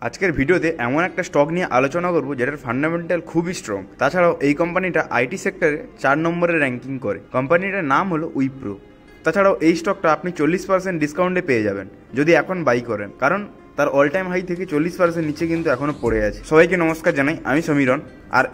আজকের ভিডিওতে এমন একটা স্টক নিয়ে আলোচনা করব যেটার ফান্ডামেন্টাল খুবই স্ট্রং। তাছাড়াও এই কোম্পানিটা আইটি সেক্টরে 4 নম্বরে র্যাঙ্কিং করে। কোম্পানিটার নাম হলো উইপ্রো। তাছাড়াও এই স্টকটা আপনি 40% ডিসকাউন্টে পেয়ে যাবেন যদি এখন বাই করেন, কারণ তার অল টাইম হাই থেকে 40% নিচে কিন্তু এখনও পড়ে আছে। সবাইকে নমস্কার জানাই, আমি সমীরণ। আর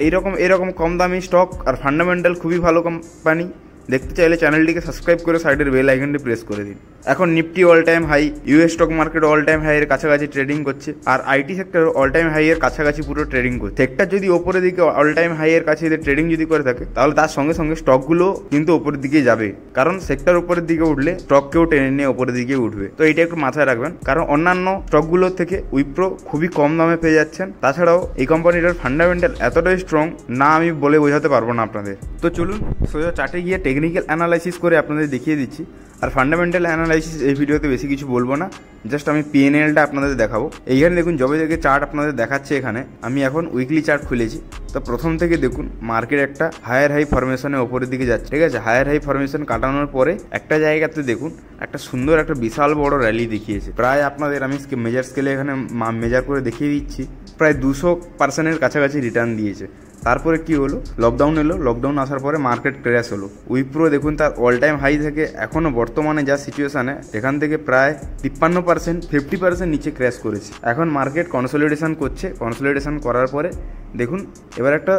এরকম কম দামি স্টক আর ফান্ডামেন্টাল খুবই ভালো কোম্পানি দেখতে চাইলে চ্যানেলটিকে সাবস্ক্রাইব করে সাইডের বেল আইকনটি প্রেস করে দিন। এখন Nifty all time high, US stock market all time high এর কাছাকাছি ট্রেডিং করছে, আর IT sector all time high এর কাছাকাছি পুরো ট্রেডিং করছে। সেক্টর যদি ওপরের দিকে অল টাইম হাই এর কাছে ট্রেডিং যদি করে থাকে, তাহলে তার সঙ্গে সঙ্গে স্টকগুলো কিন্তু ওপরের দিকে যাবে, কারণ সেক্টর উপরের দিকে উঠলে স্টককেও টেনে নিয়ে ওপরের দিকে উঠবে। তো এটা একটু মাথায় রাখবেন, কারণ অন্যান্য স্টকগুলো থেকে উইপ্রো খুবই কম দামে পেয়ে যাচ্ছেন। তাছাড়াও এই কোম্পানিটার ফান্ডামেন্টাল এতটাই স্ট্রং না, আমি বলে বোঝাতে পারবো না আপনাদের। তো চলুন সোজা চার্টে গিয়ে টেকনিক্যাল অ্যানালাইসিস করে আপনাদের দেখিয়ে দিচ্ছি। আর ফান্ডামেন্টাল অ্যানালাইসিস এই ভিডিওতে বেশি কিছু বলবো না, জাস্ট আমি পিএনএলটা আপনাদের দেখাবো। এইখানে দেখুন যবে থেকে চার্ট আপনাদের দেখাচ্ছে, এখানে আমি এখন উইকলি চার্ট খুলেছি। তো প্রথম থেকে দেখুন মার্কেট একটা হায়ার হাই ফরমেশনের ওপরের দিকে যাচ্ছে, ঠিক আছে। হায়ার হাই ফরমেশন কাটানোর পরে একটা জায়গাতে দেখুন একটা সুন্দর একটা বিশাল বড় র্যালি দেখিয়েছে। প্রায় আপনাদের আমি মেজার স্কেলে এখানে মেজার করে দেখিয়ে দিচ্ছি, প্রায় 200% কাছাকাছি রিটার্ন দিয়েছে। তারপরে কি হলো, লকডাউন এলো, লকডাউন আসার পরে মার্কেট ক্র্যাশ হলো। উইপ্রো দেখুন তার অল টাইম হাই থেকে এখনো বর্তমানে যা সিচুয়েশনে, এখান থেকে প্রায় 53% 50% নিচে ক্র্যাশ করেছে। এখন মার্কেট কনসলিডেশন করছে। কনসলিডেশন করার পরে দেখুন এবার একটা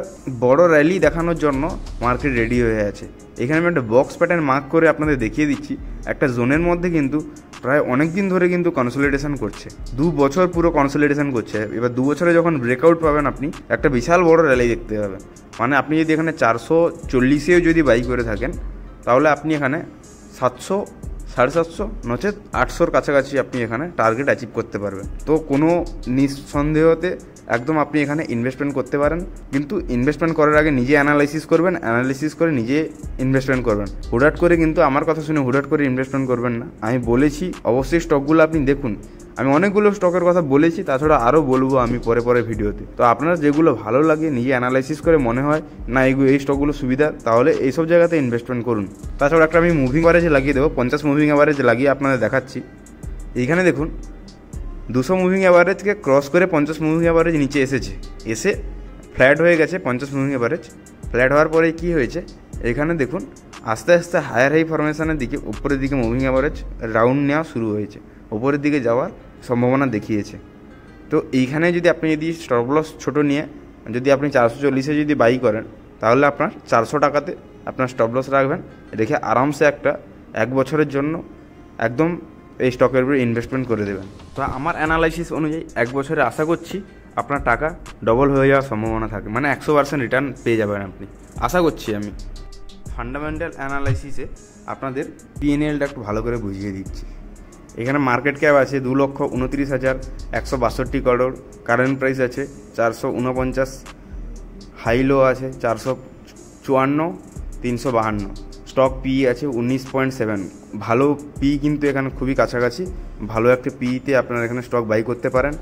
বড় র্যালি দেখানোর জন্য মার্কেট রেডি হয়ে আছে। এখানে আমি একটা বক্স প্যাটার্ন মার্ক করে আপনাদের দেখিয়ে দিচ্ছি। একটা জোনের মধ্যে কিন্তু প্রায় অনেক দিন ধরে কিন্তু কনসলিডেশন করছে, 2 বছর পুরো কনসলিডেশন করছে। এবার 2 বছরে যখন ব্রেকআউট পাবেন, আপনি একটা বিশাল বড় র্যালি দেখতে পাবেন। মানে আপনি যদি এখানে 440-এও যদি বাই করে থাকেন, তাহলে আপনি এখানে 700, 750 নচেত 800-র কাছাকাছি আপনি এখানে টার্গেট অ্যাচিভ করতে পারবেন। তো কোনো নিঃসন্দেহতে একদম আপনি এখানে ইনভেস্টমেন্ট করতে পারেন, কিন্তু ইনভেস্টমেন্ট করার আগে নিজে অ্যানালাইসিস করবেন, অ্যানালাইসিস করে নিজে ইনভেস্টমেন্ট করবেন। হুটহাট করে কিন্তু আমার কথা শুনে হুটহাট করে ইনভেস্টমেন্ট করবেন না। আমি বলেছি অবশ্যই স্টকগুলো আপনি দেখুন। আমি অনেকগুলো স্টকের কথা বলেছি, তাছাড়া আরও বলবো আমি পরে ভিডিওতে। তো আপনার যেগুলো ভালো লাগে, নিজে অ্যানালাইসিস করে মনে হয় না এই স্টকগুলো সুবিধা, তাহলে এইসব জায়গাতে ইনভেস্টমেন্ট করুন। তাছাড়া একটা আমি মুভিং অ্যাভারেজ লাগিয়ে দেবো, 50 মুভিং অ্যাভারেজ লাগিয়ে আপনাদের দেখাচ্ছি। এইখানে দেখুন 200 মুভিং অ্যাভারেজকে ক্রস করে 50 মুভিং অ্যাভারেজ নিচে এসে ফ্ল্যাট হয়ে গেছে। 50 মুভিং অ্যাভারেজ ফ্ল্যাট হওয়ার পরে কি হয়েছে, এখানে দেখুন আস্তে আস্তে হায়ার হাই ফরমেশনের দিকে উপরের দিকে মুভিং অ্যাভারেজ রাউন্ড নেওয়া শুরু হয়েছে, উপরের দিকে যাওয়ার সম্ভাবনা দেখিয়েছে। তো এইখানে যদি আপনি স্টপ লস ছোটো নিয়ে যদি আপনি 440-এ যদি বাই করেন, তাহলে আপনার 400 টাকাতে আপনার স্টপ লস রাখবেন, রেখে আরামসে এক বছরের জন্য একদম এই স্টকের উপরে ইনভেস্টমেন্ট করে দেবেন। তো আমার অ্যানালাইসিস অনুযায়ী 1 বছরে আশা করছি আপনার টাকা ডবল হয়ে যাওয়ার সম্ভাবনা থাকে, মানে 100% রিটার্ন পেয়ে যাবেন আপনি, আশা করছি আমি। ফান্ডামেন্টাল অ্যানালাইসিসে আপনাদের পিএনএলটা একটু ভালো করে বুঝিয়ে দিচ্ছি। এখানে মার্কেট ক্যাপ আছে 2,29,162 করোড়, কারেন্ট প্রাইস আছে 449, হাই লো আছে 454, 352, স্টক পি আছে 19.7। ভালো পি কিন্তু এখানে খুবই কাছাকাছি, ভালো একটা পিতে আপনারা এখানে স্টক বাই করতে পারেন।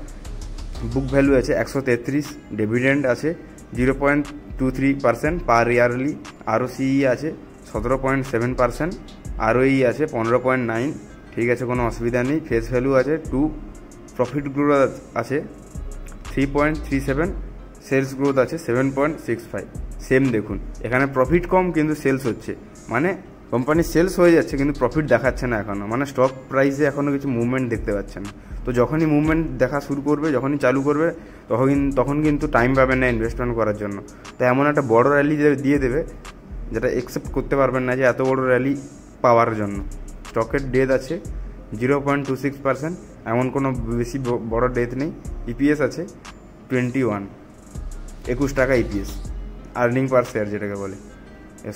বুক ভ্যালু আছে 133, ডিভিডেন্ড আছে 0.23% পার ইয়ারলি, আরওসিই আছে 17.7%, আরওই আছে 15.9। ঠিক আছে, কোনো অসুবিধা নেই। ফেস ভ্যালু আছে 2, প্রফিট গ্রোথ আছে 3.37, সেলস গ্রোথ আছে 7.65। সেম দেখুন এখানে প্রফিট কম কিন্তু সেলস হচ্ছে, মানে কোম্পানির সেলস হয়ে যাচ্ছে কিন্তু প্রফিট দেখাচ্ছে না এখনও, মানে স্টক প্রাইসে এখনও কিছু মুভমেন্ট দেখতে পাচ্ছে না। তো যখনই মুভমেন্ট দেখা শুরু করবে, যখনই চালু করবে, তখন কিন্তু টাইম পাবেন না ইনভেস্টমেন্ট করার জন্য। তো এমন একটা বড় র্যালি দিয়ে দেবে যেটা অ্যাকসেপ্ট করতে পারবেন না যে এত বড় র্যালি পাওয়ার জন্য। স্টকের ডেথ আছে 0.26%, এমন কোনো বেশি বড় ডেথ নেই। ইপিএস আছে 21 টাকা ইপিএস, আর্নিং পার শেয়ার যেটাকে বলে।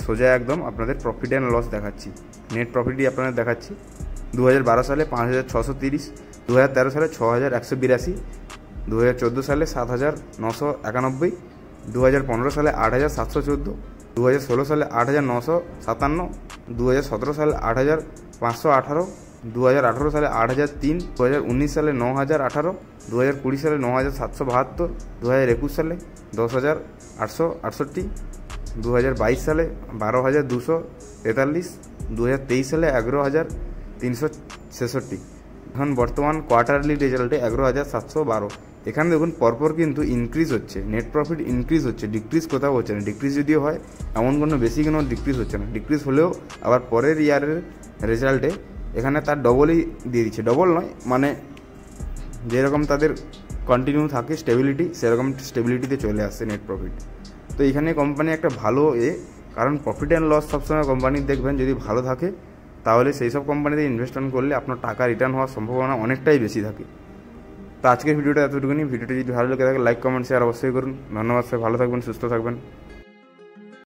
সোজা একদম আপনাদের প্রফিট অ্যান্ড লস দেখাচ্ছি, নেট প্রফিটই আপনাদের দেখাচ্ছি। 2012 সালে 5,630, 2013 সালে 6,182, 2014 সালে 7,991, 2015 সালে 8,714, 2016 সালে 8,957, 2017 সালে 8,518, 2018 সালে 8,003, 2019 সালে 9,018, 2020 সালে 9,772, 2021 সালে 10,868, 2022 সালে 12,243, 2023 সালে 11,366। এখন বর্তমান কোয়ার্টারলি রেজাল্টে 11,712। এখানে দেখুন পরপর কিন্তু ইনক্রিজ হচ্ছে, নেট প্রফিট ইনক্রিজ হচ্ছে, ডিক্রিজ কোথাও হচ্ছে না। ডিক্রিজ যদিও হয় এমন কোনো বেশি কোনো ডিক্রিজ হচ্ছে না। ডিক্রিজ হলেও আবার পরের ইয়ারের রেজাল্টে এখানে তার ডবলই দিয়ে দিচ্ছে, ডবল নয় মানে যেরকম তাদের কন্টিনিউ থাকে স্টেবিলিটি, সেরকম স্টেবিলিটিতে চলে আসছে নেট প্রফিট। তো এখানে কোম্পানি একটা ভালো কারণ প্রফিট অ্যান্ড লস সবসময় কোম্পানির দেখবেন যদি ভালো থাকে তাহলে সেই সব কোম্পানিতে ইনভেস্টমেন্ট করলে আপনার টাকা রিটার্ন হওয়ার সম্ভাবনা অনেকটাই বেশি থাকে। তো আজকের ভিডিওটা এতটুকুনি। ভিডিওটি যদি ভালো লেগে থাকে লাইক কমেন্ট শেয়ার অবশ্যই করুন। ধন্যবাদ, সবাই ভালো থাকবেন, সুস্থ থাকবেন।